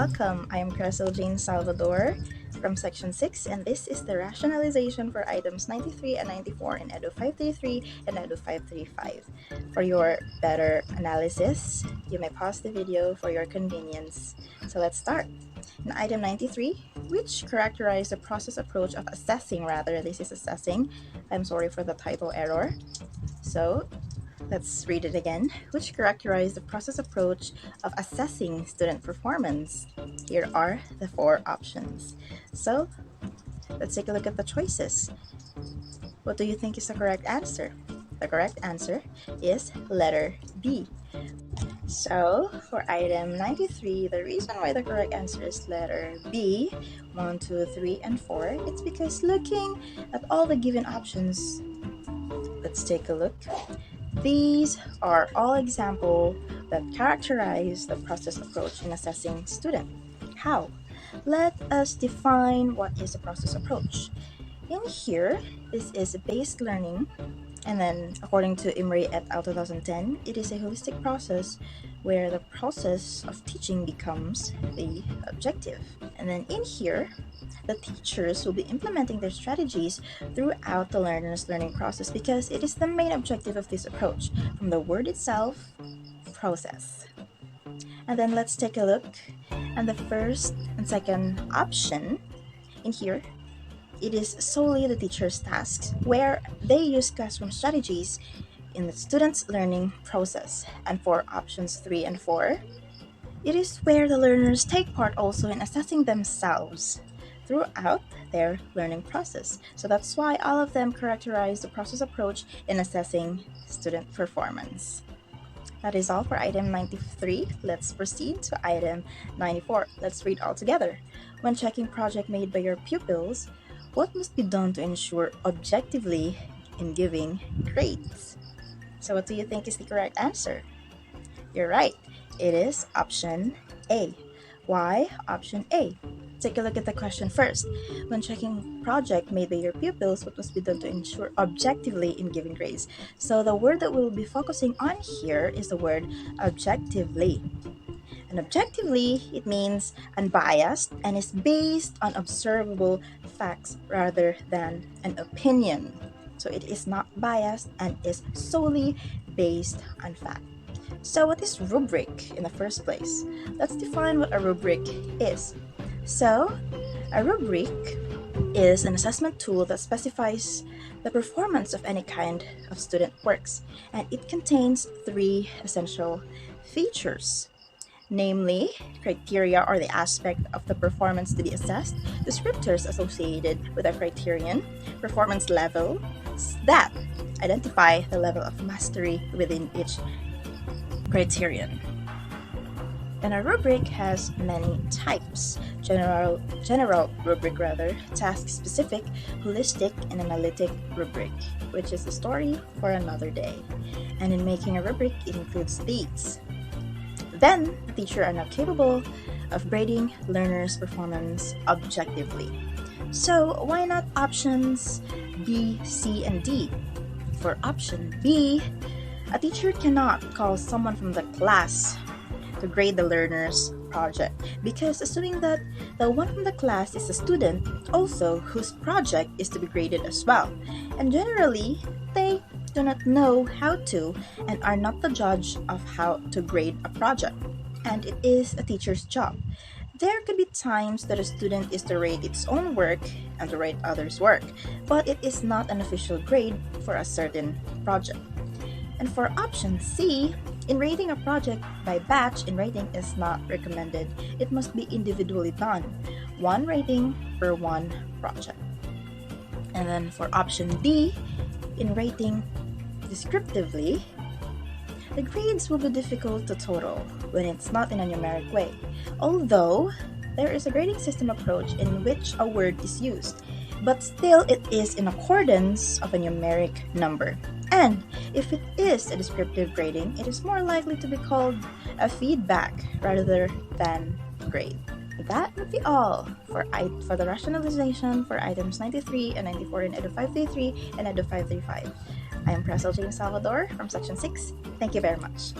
welcome. I am Crystal Jane Salvador from Section 6, and this is the rationalization for items 93 and 94 in Edu 533 and Edu 535. For your better analysis, you may pause the video for your convenience. So let's start. In item 93, which characterize the process approach of assessing, this is assessing. I'm sorry for the typo error. So let's read it again. Which characterize the process approach of assessing student performance? Here are the four options. So let's take a look at the choices. What do you think is the correct answer? The correct answer is letter B. So for item 93, the reason why the correct answer is letter B, 1, 2, 3, and 4, it's because looking at all the given options, let's take a look. These are all examples that characterize the process approach in assessing student. How? Let us define what is a process approach. In here, this is based learning, and then according to Imre et al. 2010, it is a holistic process where the process of teaching becomes the objective. And then in here, the teachers will be implementing their strategies throughout the learner's learning process because it is the main objective of this approach, from the word itself, process. And then let's take a look at the first and second option. In here, it is solely the teacher's tasks where they use classroom strategies in the student's learning process. And for options 3 and 4, it is where the learners take part also in assessing themselves throughout their learning process. So that's why all of them characterize the process approach in assessing student performance. That is all for item 93. Let's proceed to item 94. Let's read all together. When checking project made by your pupils, what must be done to ensure objectively in giving grades? So what do you think is the correct answer? You're right. It is option A. Why option A? Take a look at the question first. When checking project made by your pupils, what must be done to ensure objectively in giving grades? So the word that we'll be focusing on here is the word objectively. And objectively, it means unbiased and is based on observable facts rather than an opinion. So it is not biased and is solely based on fact. So what is rubric in the first place? Let's define what a rubric is. So a rubric is an assessment tool that specifies the performance of any kind of student works, and it contains 3 essential features. Namely, criteria or the aspect of the performance to be assessed, descriptors associated with a criterion, performance level that identify the level of mastery within each criterion. And a rubric has many types: general rubric, task-specific, holistic, and analytic rubric, which is a story for another day. And in making a rubric, it includes these. Then, the teacher are now capable of grading learners' performance objectively. So, why not options B, C, and D? For option B, a teacher cannot call someone from the class to grade the learner's project because assuming that the one from the class is a student also whose project is to be graded as well. And generally, they do not know how to and are not the judge of how to grade a project. And it is a teacher's job. There could be times that a student is to rate its own work and to rate others' work, but it is not an official grade for a certain project. And for option C, in rating a project by batch in rating is not recommended. It must be individually done, 1 rating per 1 project. And then for option D, in rating descriptively, the grades will be difficult to total when it's not in a numeric way, although there is a grading system approach in which a word is used, but still it is in accordance of a numeric number. And if it is a descriptive grading, it is more likely to be called a feedback rather than grade. That would be all for the rationalization for items 93 and 94 in Edu 533 and Edu 535. I am Crystal Jane Salvador from Section 6. Thank you very much.